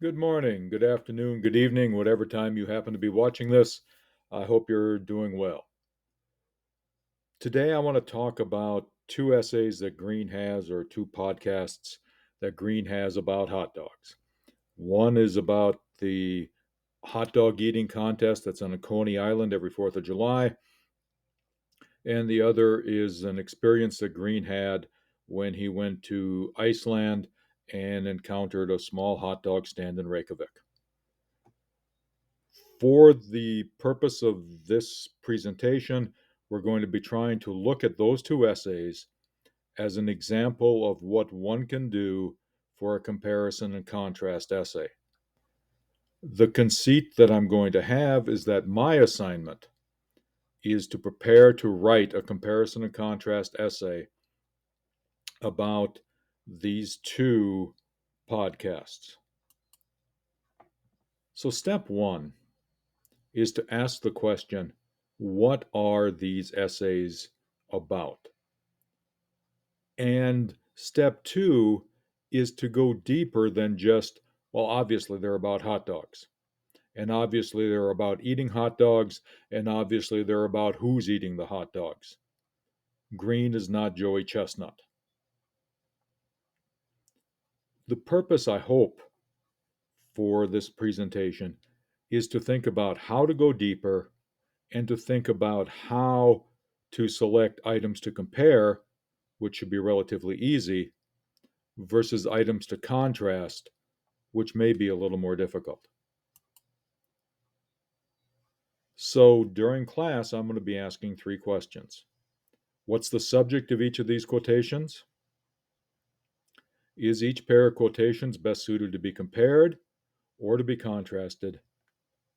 Good morning, good afternoon, good evening, whatever time you happen to be watching this. I hope you're doing well. Today, I want to talk about two essays that Green has, or two podcasts that Green has about hot dogs. One is about the hot dog eating contest that's on Coney Island every 4th of July, and the other is an experience that Green had when he went to Iceland and encountered a small hot dog stand in Reykjavik. For the purpose of this presentation, we're going to be trying to look at those two essays as an example of what one can do for a comparison and contrast essay. The conceit that I'm going to have is that my assignment is to prepare to write a comparison and contrast essay about these two podcasts. So, step one is to ask the question, what are these essays about? And step two is to go deeper than just, well, obviously they're about hot dogs. And obviously they're about eating hot dogs. And obviously they're about who's eating the hot dogs. Green is not Joey Chestnut. The purpose, I hope, for this presentation is to think about how to go deeper and to think about how to select items to compare, which should be relatively easy, versus items to contrast, which may be a little more difficult. So during class, I'm going to be asking three questions. What's the subject of each of these quotations? Is each pair of quotations best suited to be compared or to be contrasted?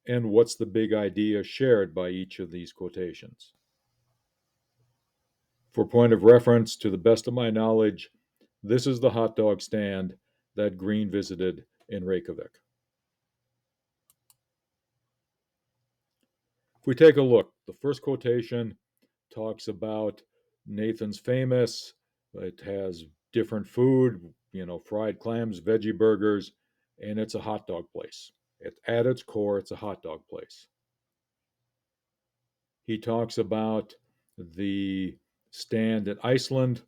And what's the big idea shared by each of these quotations? For point of reference, to the best of my knowledge, this is the hot dog stand that Green visited in Reykjavik. If we take a look, the first quotation talks about Nathan's Famous. It has different food, fried clams, veggie burgers, and it's a hot dog place. At its core, it's a hot dog place. He talks about the stand in Iceland.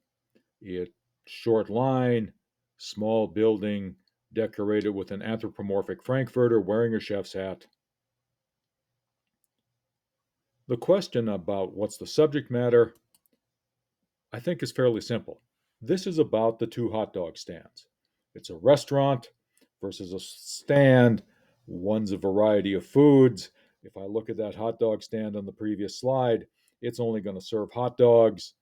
It short line, small building, decorated with an anthropomorphic Frankfurter wearing a chef's hat. The question about what's the subject matter, I think, is fairly simple. This is about the two hot dog stands. It's a restaurant versus a stand. One's a variety of foods. If I look at that hot dog stand on the previous slide, it's only going to serve hot dogs.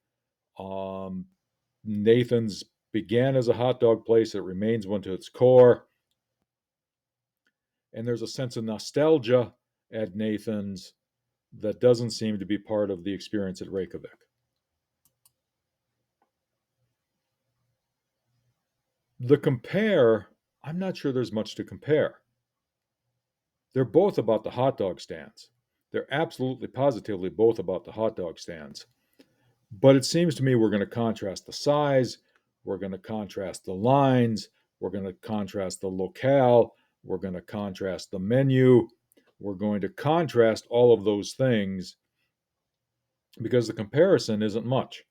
Nathan's began as a hot dog place. It remains one to its core. And there's a sense of nostalgia at Nathan's that doesn't seem to be part of the experience at Reykjavik. The compare, I'm not sure there's much to compare. They're both about the hot dog stands. They're absolutely positively both about the hot dog stands. But it seems to me we're going to contrast the size, we're going to contrast the lines, we're going to contrast the locale, we're going to contrast the menu, we're going to contrast all of those things because the comparison isn't much.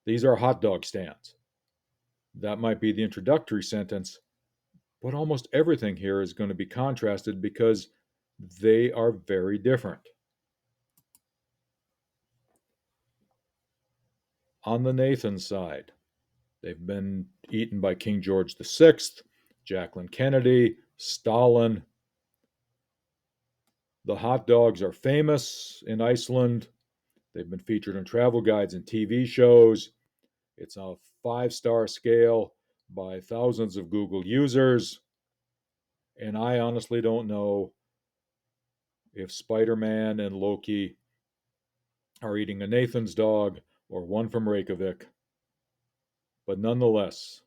These are hot dog stands. That might be the introductory sentence, but almost everything here is going to be contrasted because they are very different. On the Nathan side, they've been eaten by King George VI, Jacqueline Kennedy, Stalin. The hot dogs are famous in Iceland. They've been featured in travel guides and TV shows. It's a 5-star scale by thousands of Google users. And I honestly don't know if Spider Man and Loki are eating a Nathan's dog or one from Reykjavik. But nonetheless,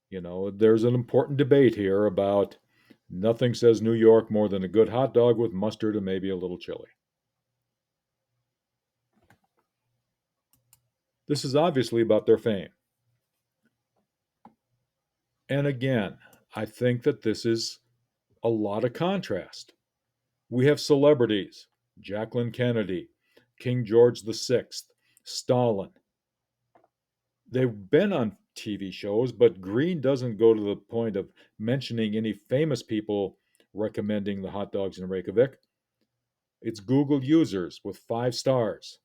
there's an important debate here about nothing says New York more than a good hot dog with mustard and maybe a little chili. This is obviously about their fame. And again, I think that this is a lot of contrast. We have celebrities, Jacqueline Kennedy, King George VI, Stalin. They've been on TV shows, but Green doesn't go to the point of mentioning any famous people recommending the hot dogs in Reykjavik. It's Google users with 5 stars.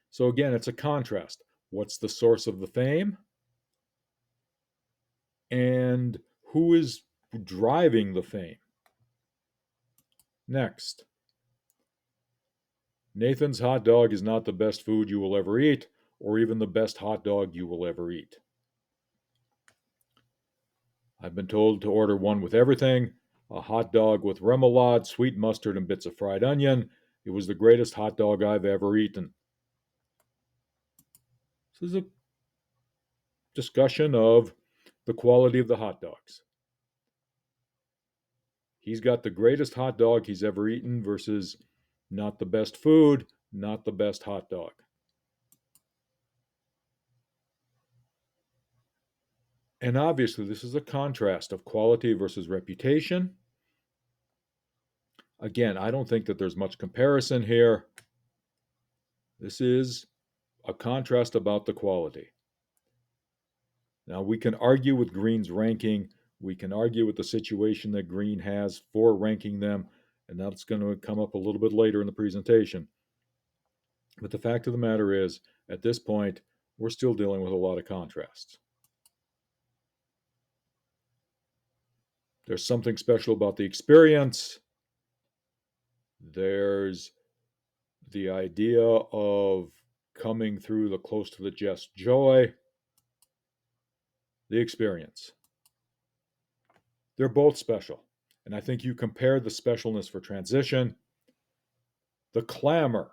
So again, it's a contrast. What's the source of the fame? And who is driving the fame? Next, Nathan's hot dog is not the best food you will ever eat, or even the best hot dog you will ever eat. I've been told to order one with everything, a hot dog with remoulade, sweet mustard, and bits of fried onion. It was the greatest hot dog I've ever eaten. This is a discussion of the quality of the hot dogs. He's got the greatest hot dog he's ever eaten versus not the best food, not the best hot dog. And obviously, this is a contrast of quality versus reputation. Again, I don't think that there's much comparison here. This is a contrast about the quality. Now, we can argue with Green's ranking. We can argue with the situation that Green has for ranking them, and that's going to come up a little bit later in the presentation. But the fact of the matter is, at this point, we're still dealing with a lot of contrasts. There's something special about the experience. There's the idea of coming through the close to the just joy. The experience. They're both special. And I think you compare the specialness for transition, the clamor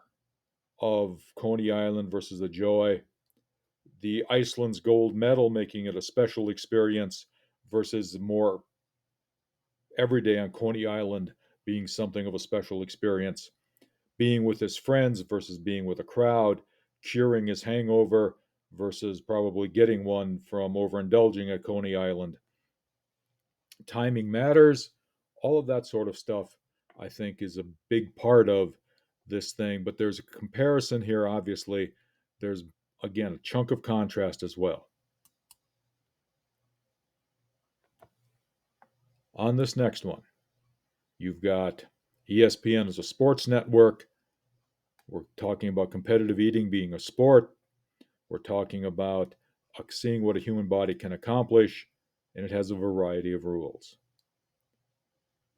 of Coney Island versus the joy, the Iceland's gold medal making it a special experience versus more everyday on Coney Island being something of a special experience, being with his friends versus being with a crowd, curing his hangover versus probably getting one from overindulging at Coney Island. Timing matters. All of that sort of stuff, I think, is a big part of this thing. But there's a comparison here, obviously. There's, again, a chunk of contrast as well. On this next one, you've got ESPN as a sports network. We're talking about competitive eating being a sport. We're talking about seeing what a human body can accomplish, and it has a variety of rules.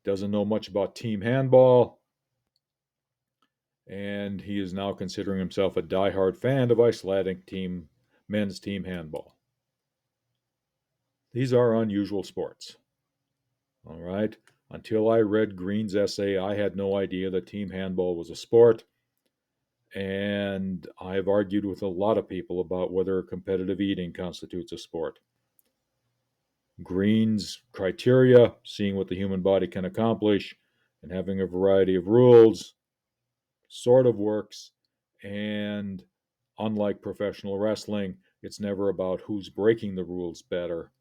Doesn't know much about team handball, and he is now considering himself a diehard fan of Icelandic men's team handball. These are unusual sports. All right. Until I read Green's essay, I had no idea that team handball was a sport. And I've argued with a lot of people about whether competitive eating constitutes a sport. Green's criteria, seeing what the human body can accomplish, and having a variety of rules, sort of works. And unlike professional wrestling, it's never about who's breaking the rules better.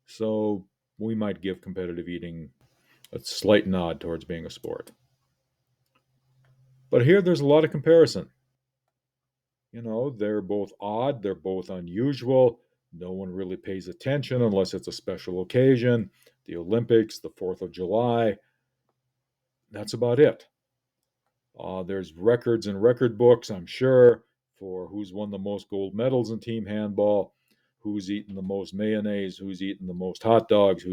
So we might give competitive eating a slight nod towards being a sport. But here there's a lot of comparison. You know, they're both odd, they're both unusual. No one really pays attention unless it's a special occasion, the Olympics, the 4th of July. That's about it. There's records and record books, I'm sure, for who's won the most gold medals in team handball, who's eaten the most mayonnaise, who's eaten the most hot dogs, who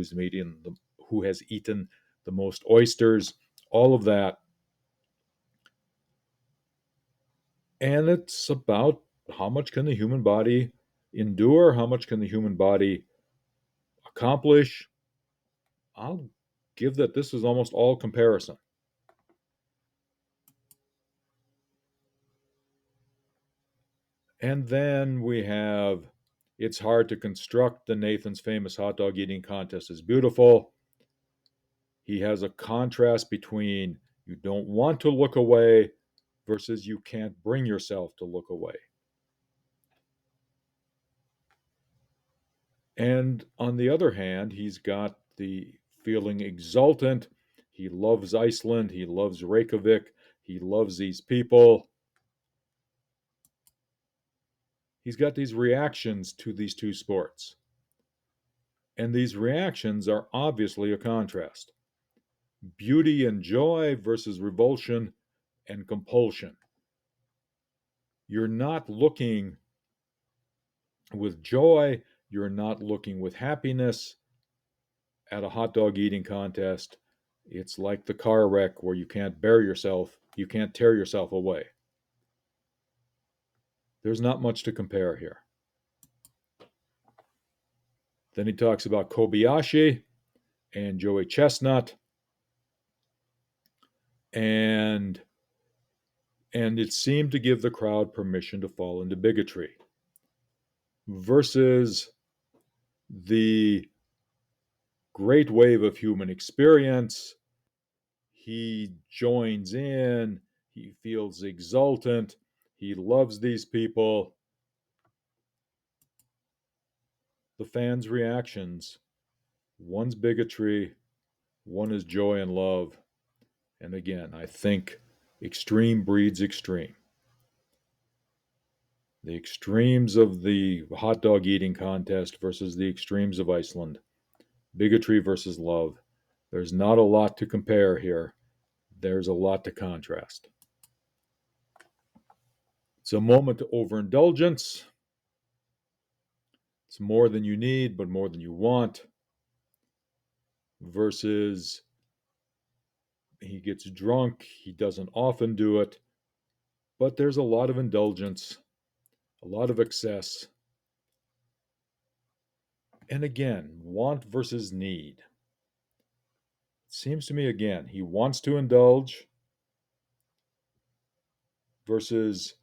has eaten the most oysters, all of that. And it's about how much can the human body endure, how much can the human body accomplish. I'll give that this is almost all comparison. And then we have it's hard to construct the Nathan's famous hot dog eating contest is beautiful. He has a contrast between you don't want to look away versus you can't bring yourself to look away. And on the other hand, he's got the feeling exultant. He loves Iceland. He loves Reykjavik. He loves these people. He's got these reactions to these two sports. And these reactions are obviously a contrast. Beauty and joy versus revulsion and compulsion. You're not looking with joy, you're not looking with happiness at a hot dog eating contest. It's like the car wreck where you can't tear yourself away. There's not much to compare here. Then he talks about Kobayashi and Joey Chestnut, and it seemed to give the crowd permission to fall into bigotry versus the great wave of human experience. He joins in, he feels exultant, he loves these people. The fans' reactions, one's bigotry, one is joy and love. And again, I think extreme breeds extreme. The extremes of the hot dog eating contest versus the extremes of Iceland. Bigotry versus love. There's not a lot to compare here. There's a lot to contrast. It's a moment of overindulgence. It's more than you need, but more than you want. Versus he gets drunk. He doesn't often do it, but there's a lot of indulgence, a lot of excess. And again, want versus need. It seems to me, again, he wants to indulge versus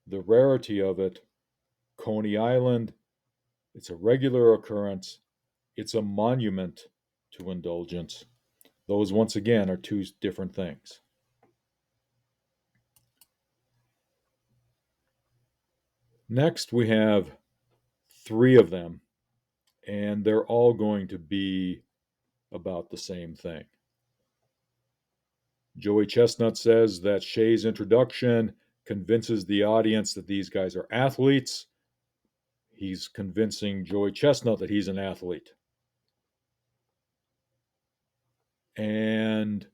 the rarity of it. Coney Island, it's a regular occurrence. It's a monument to indulgence. Those, once again, are two different things. Next, we have three of them, and they're all going to be about the same thing. Joey Chestnut says that Shea's introduction convinces the audience that these guys are athletes. He's convincing Joey Chestnut that he's an athlete. And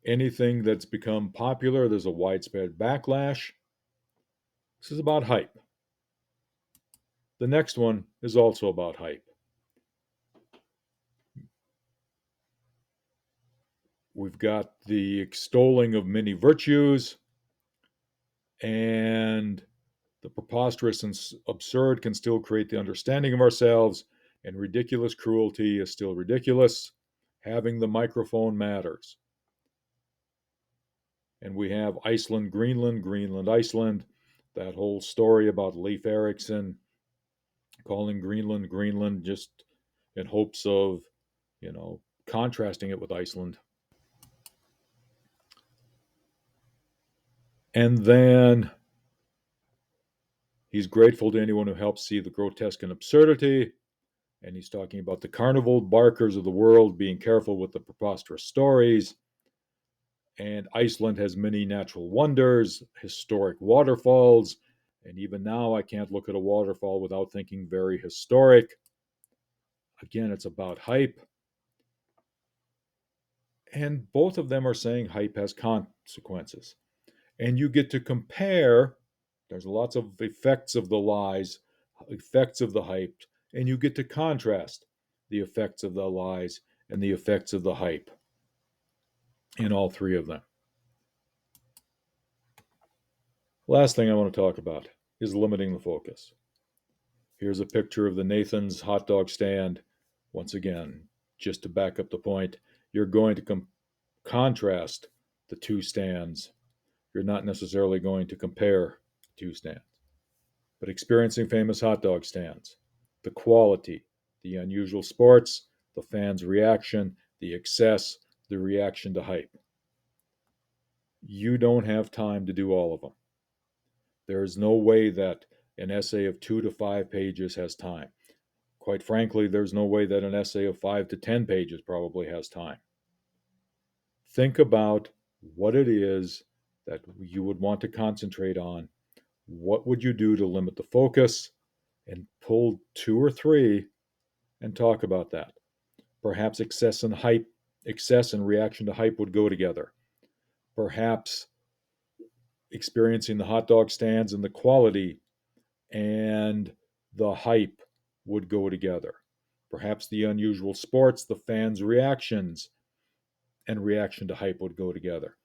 anything that's become popular, there's a widespread backlash. This is about hype. The next one is also about hype. We've got the extolling of many virtues, and the preposterous and absurd can still create the understanding of ourselves, and ridiculous cruelty is still ridiculous. Having the microphone matters. And we have Iceland, Greenland, Greenland, Iceland. That whole story about Leif Erikson calling Greenland, Greenland, just in hopes of, contrasting it with Iceland. And then he's grateful to anyone who helps see the grotesque and absurdity. And he's talking about the carnival barkers of the world being careful with the preposterous stories. And Iceland has many natural wonders, historic waterfalls. And even now, I can't look at a waterfall without thinking very historic. Again, it's about hype. And both of them are saying hype has consequences. And you get to compare, there's lots of effects of the lies, effects of the hype, and you get to contrast the effects of the lies and the effects of the hype in all three of them. Last thing I want to talk about is limiting the focus. Here's a picture of the Nathan's hot dog stand. Once again, just to back up the point, you're going to contrast the two stands. You're not necessarily going to compare two stands. But experiencing famous hot dog stands, the quality, the unusual sports, the fans' reaction, the excess, the reaction to hype. You don't have time to do all of them. There is no way that an essay of 2 to 5 pages has time. quite frankly, there's no way that an essay of 5 to 10 pages probably has time. Think about what it is that you would want to concentrate on. What would you do to limit the focus? And pull 2 or 3 and talk about that. Perhaps excess and reaction to hype would go together. Perhaps experiencing the hot dog stands and the quality and the hype would go together. Perhaps the unusual sports, the fans' reactions, and reaction to hype would go together.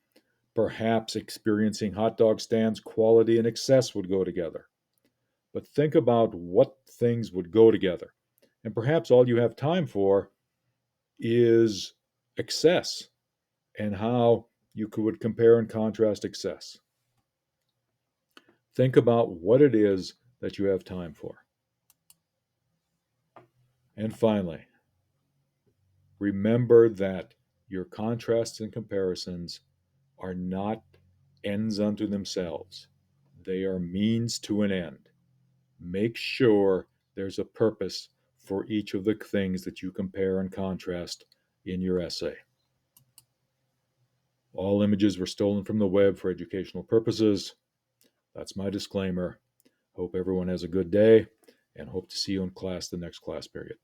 Perhaps experiencing hot dog stands, quality, and excess would go together. But think about what things would go together. And perhaps all you have time for is excess and how you would compare and contrast excess. Think about what it is that you have time for. And finally, remember that your contrasts and comparisons are not ends unto themselves, they are means to an end. Make sure there's a purpose for each of the things that you compare and contrast in your essay. All images were stolen from the web for educational purposes. That's my disclaimer. Hope everyone has a good day and hope to see you in class the next class period.